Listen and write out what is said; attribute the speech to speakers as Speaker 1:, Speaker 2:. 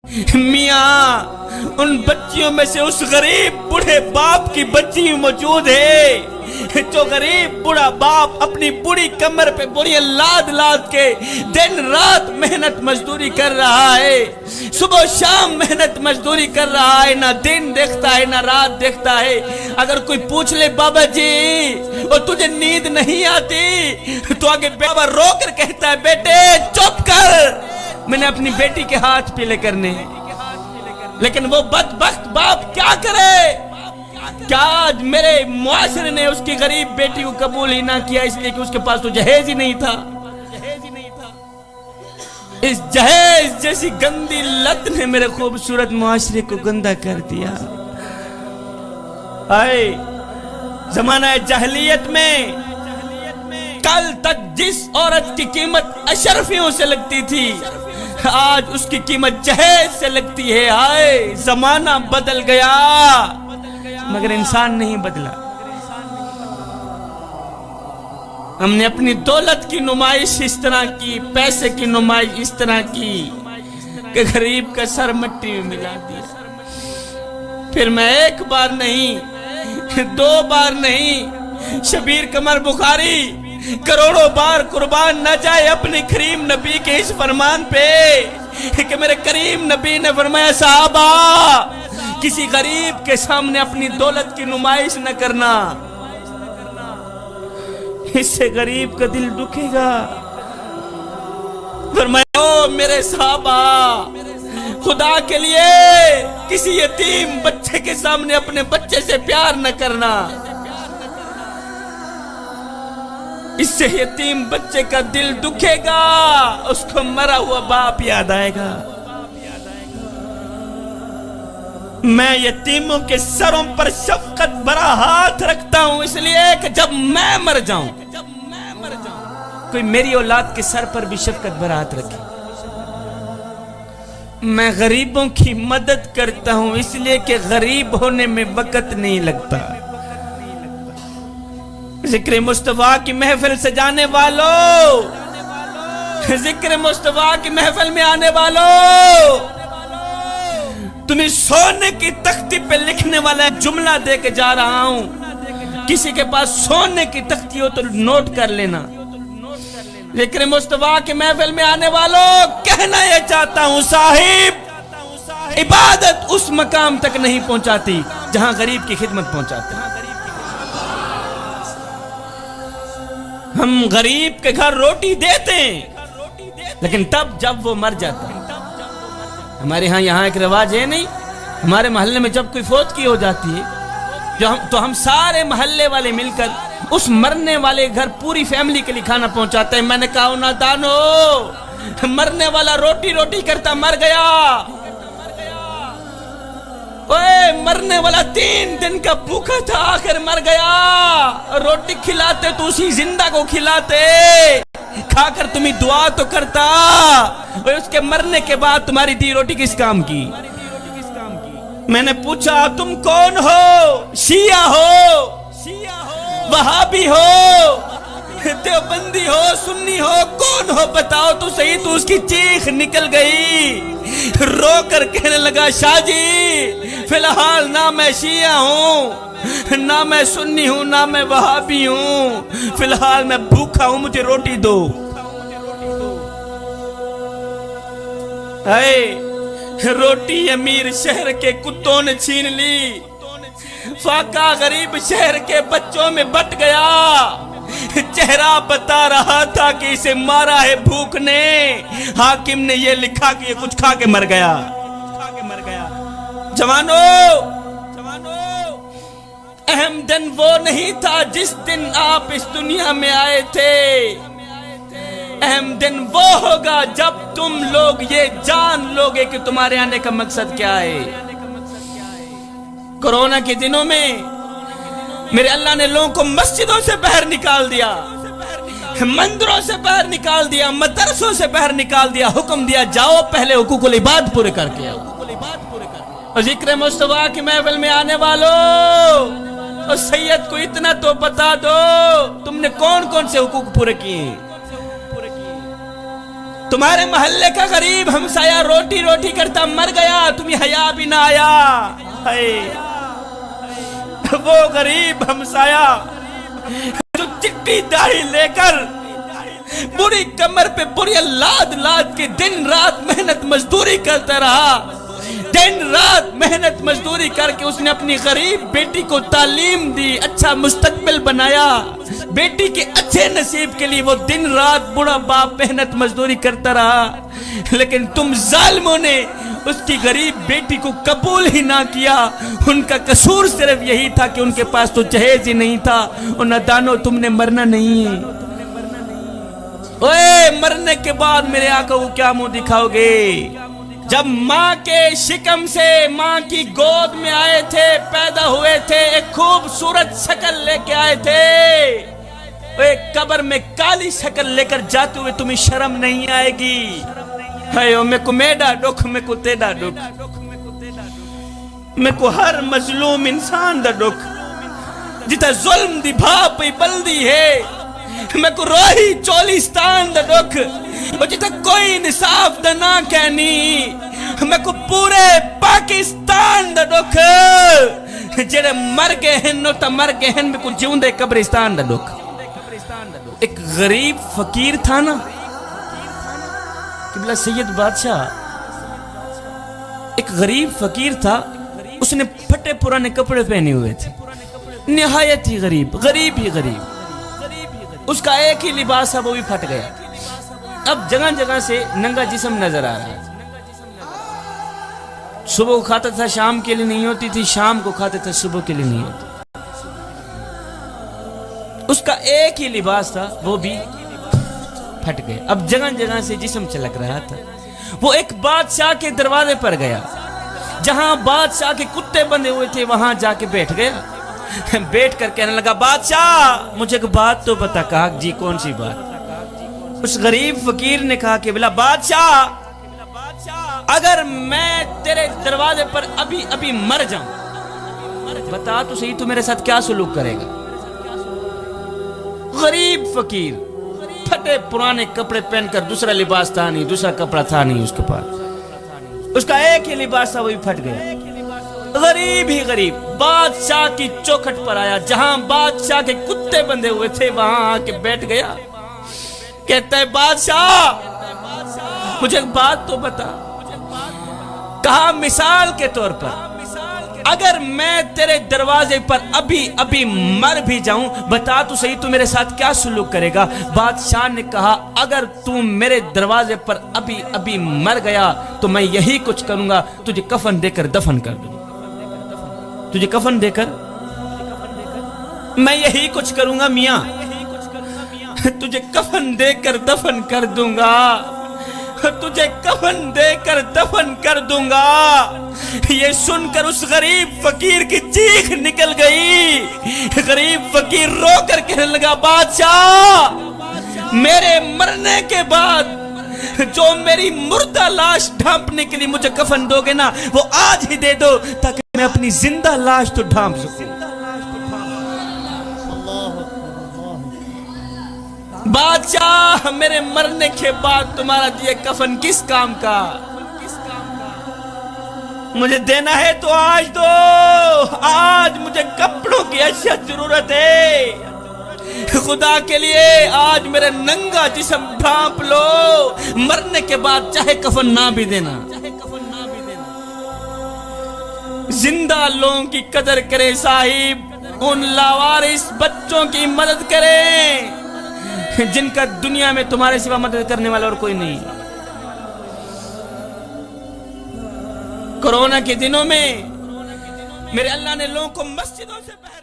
Speaker 1: میاں ان بچیوں میں سے اس غریب بوڑھے باپ کی بچی موجود ہے جو غریب بوڑھا باپ اپنی بوڑھی کمر پہ بوڑھی لاد لاد کے دن رات محنت مزدوری کر رہا ہے، صبح شام محنت مزدوری کر رہا ہے، نہ دن دیکھتا ہے نہ رات دیکھتا ہے۔ اگر کوئی پوچھ لے بابا جی اور تجھے نیند نہیں آتی تو آگے بابا رو کر کہتا ہے بیٹے چپ کر، میں نے اپنی بیٹی کے ہاتھ پیلے کرنے۔ لیکن وہ بدبخت باپ کیا کرے؟ کیا آج میرے معاشرے نے اس کی غریب بیٹی کو قبول ہی نہ کیا اس لیے کہ اس کے پاس تو جہیز ہی نہیں تھا۔ اس جہیز جیسی گندی لت نے میرے خوبصورت معاشرے کو گندا کر دیا۔ آئے زمانہ جاہلیت میں کل تک جس عورت کی قیمت اشرفیوں سے لگتی تھی آج اس کی قیمت جہیز سے لگتی ہے۔ آئے زمانہ بدل گیا مگر انسان نہیں بدلا۔ ہم نے اپنی دولت کی نمائش اس طرح کی، پیسے کی نمائش اس طرح کی کہ غریب کا سر مٹی میں ملا دیا۔ پھر میں ایک بار نہیں، دو بار نہیں، شبیر قمر بخاری کروڑوں بار قربان نہ جائے اپنے کریم نبی کے اس فرمان پہ کہ میرے کریم نبی نے فرمایا صحابہ کسی غریب کے سامنے اپنی دولت کی نمائش نہ کرنا، اس سے غریب کا دل دکھے گا۔ فرمایا او میرے صحابہ خدا کے لیے کسی یتیم بچے کے سامنے اپنے بچے سے پیار نہ کرنا، اس سے یتیم بچے کا دل دکھے گا، اس کو مرا ہوا باپ یاد آئے گا۔ میں یتیموں کے سروں پر شفقت بھرا ہاتھ رکھتا ہوں اس لیے کہ جب میں مر جاؤں کوئی میری اولاد کے سر پر بھی شفقت بھرا ہاتھ رکھے۔ میں غریبوں کی مدد کرتا ہوں اس لیے کہ غریب ہونے میں وقت نہیں لگتا۔ ذکر مصطفیٰ کی محفل سجانے والوں، ذکر مصطفیٰ کی محفل میں آنے والوں، تمہیں سونے کی تختی پہ لکھنے والا جملہ دے کے جا رہا ہوں، کسی کے پاس سونے کی تختی ہو تو نوٹ کر لینا۔ ذکر مصطفیٰ کی محفل میں آنے والوں کہنا یہ چاہتا ہوں صاحب عبادت اس مقام تک نہیں پہنچاتی جہاں غریب کی خدمت پہنچاتی۔ ہم غریب کے گھر روٹی دیتے ہیں لیکن تب جب وہ مر جاتا ہے۔ ہمارے ہاں یہاں ایک رواج ہے نہیں، ہمارے محلے میں جب کوئی فوت کی ہو جاتی ہے تو ہم سارے محلے والے مل کر اس مرنے والے گھر پوری فیملی کے لیے کھانا پہنچاتے ہیں۔ میں نے کہا نادانو مرنے والا روٹی روٹی کرتا مر گیا، اوے مرنے والا 3 دن کا بھوکا تھا آخر مر گیا، روٹی کھلاتے تو اسی زندہ کو کھلاتے، کھا کر تمہیں دعا تو کرتا، اور اس کے مرنے کے بعد تمہاری دی روٹی کس کام کی؟ میں نے پوچھا تم کون ہو؟ شیعہ ہو، وہابی ہو، دیوبندی ہو، سنی ہو، کون ہو بتاؤ تو صحیح۔ تو اس کی چیخ نکل گئی، رو کر کہنے لگا شاہ جی فی الحال نہ میں شیعہ ہوں، نہ میں سنی ہوں، نہ میں وہابی ہوں، فی الحال میں بھوکا ہوں، مجھے روٹی دو۔ روٹی امیر شہر کے کتوں نے چھین لی، فاقہ غریب شہر کے بچوں میں بٹ گیا، چہرہ بتا رہا تھا کہ اسے مارا ہے بھوک نے، حاکم نے یہ لکھا کہ یہ کچھ کھا کے مر گیا۔ جوانو اہم دن وہ نہیں تھا جس دن آپ اس دنیا میں آئے تھے، اہم دن وہ ہوگا جب تم لوگ یہ جان لوگے کہ تمہارے آنے کا مقصد کیا ہے۔ کورونا کے دنوں میں میرے اللہ نے لوگوں کو مسجدوں سے باہر نکال دیا، مندروں سے باہر نکال دیا، مدرسوں سے باہر نکال دیا، حکم دیا جاؤ پہلے حقوق العباد پورے کر کے آؤ۔ اور ذکر مصطفیٰ کی محفل میں آنے والوں اور سید کو اتنا تو بتا دو تم نے کون کون سے حقوق پورے کیے ہیں۔ تمہارے محلے کا غریب ہمسایہ روٹی روٹی کرتا مر گیا، تمہیں حیا بھی نہ آیا۔ وہ غریب ہمسایہ جو چٹی داڑھی لے کر بری کمر پہ بری لاد لاد کے دن رات محنت مزدوری کرتا رہا، دن رات محنت مزدوری کر کے اس نے اپنی غریب بیٹی کو تعلیم دی، اچھا مستقبل بنایا، بیٹی کے اچھے نصیب کے لیے وہ دن رات بڑا باپ محنت مزدوری کرتا رہا، لیکن تم ظالموں نے اس کی غریب بیٹی کو قبول ہی نہ کیا۔ ان کا قصور صرف یہی تھا کہ ان کے پاس تو جہیز ہی نہیں تھا۔ اور نادانو، تم نے مرنا نہیں ہے۔ اوے، مرنے کے بعد میرے آقا کو کیا منہ دکھاؤ گے؟ جب ماں کے شکم سے ماں کی گود میں آئے تھے، پیدا ہوئے تھے، ایک خوبصورت شکل لے کے آئے تھے، ایک قبر میں کالی شکل لے کر جاتے ہوئے تمہیں شرم نہیں آئے گی؟ میں کو میڈا ڈکھ، میں کو تیڈا ڈکھ، میں کو ہر مظلوم انسان دا ڈکھ، جتا ظلم دی بھاپ بلدی ہے، میں کو روحی چولیستان دا ڈکھ، جتا کوئی انصاف دا نہ کہنی، میں کو پورے پاکستان دا ڈکھ، جڑے مر گئے ہیں نو تا مر گئے ہیں، میں کو جیوندے قبرستان دا ڈکھ۔ ایک غریب فقیر تھا نا قبلہ سید بادشاہ، ایک غریب فقیر تھا، اس نے پھٹے پرانے کپڑے پہنے ہوئے تھے، نہایت ہی غریب، غریب ہی غریب، اس کا ایک ہی لباس تھا، وہ بھی پھٹ گیا۔ اب جگہ جگہ سے ننگا جسم نظر آ رہا ہے، صبح کو کھاتا تھا شام کے لیے نہیں ہوتی تھی، شام کو کھاتا تھا صبح کے لیے نہیں ہوتی، اس کا ایک ہی لباس تھا، وہ بھی پھٹ گئے۔ اب جگہ جگہ سے جسم چلک رہا تھا، وہ ایک بادشاہ کے دروازے پر گیا، جہاں بادشاہ کے کتے بندے ہوئے تھے وہاں جا کے بیٹھ گیا، بیٹھ کر کہنے لگا، بادشاہ مجھے ایک بات تو بتا۔ کہا جی کون سی بات؟ اس غریب فقیر نے کہا کہ بلا بادشاہ، اگر میں تیرے دروازے پر ابھی مر جاؤں، بتا تو صحیح تو میرے ساتھ کیا سلوک کرے گا؟ غریب فقیر، پھٹے پرانے کپڑے پہن کر، دوسرا لباس تھا نہیں، دوسرا کپڑا تھا نہیں اس کے پاس، اس کا ایک ہی لباس تھا، وہ بھی پھٹ گیا۔ غریب ہی غریب بادشاہ کی چوکھٹ پر آیا، جہاں بادشاہ کے کتے بندے ہوئے تھے وہاں آ کے بیٹھ گیا، کہتا ہے بادشاہ مجھے ایک بات تو بتا۔ کہا مثال کے طور پر اگر میں تیرے دروازے پر ابھی مر بھی جاؤں، بتا تو صحیح تو میرے ساتھ کیا سلوک کرے گا؟ بادشاہ نے کہا اگر تو میرے دروازے پر ابھی مر گیا تو میں یہی کچھ کروں گا، تجھے کفن دے کر دفن کر دوں، تجھے کفن دے کر میں یہی کچھ کروں گا میاں، تجھے کفن دے کر دفن کر دوں گا، تجھے کفن دے کر دفن کر دوں گا۔ یہ سن کر اس غریب فقیر کی چیخ نکل گئی، غریب فقیر رو کر کہنے لگا، بادشاہ میرے مرنے کے بعد جو میری مردہ لاش ڈھانپنے کے لیے مجھے کفن دو گے نا، وہ آج ہی دے دو تاکہ میں اپنی زندہ لاش تو ڈھانپ سکوں۔ بادشاہ میرے مرنے کے بعد تمہارا یہ کفن کس کام کا؟ مجھے دینا ہے تو آج دو، آج مجھے کپڑوں کی اشد ضرورت ہے، خدا کے لیے آج میرے ننگا جسم ڈھانپ لو، مرنے کے بعد چاہے کفن نہ بھی دینا۔ زندہ لوگوں کی قدر کریں صاحب، ان لاوارث بچوں کی مدد کریں جن کا دنیا میں تمہارے سوا مدد کرنے والا اور کوئی نہیں۔ کرونا کے دنوں میں میرے اللہ نے لوگوں کو مسجدوں سے باہر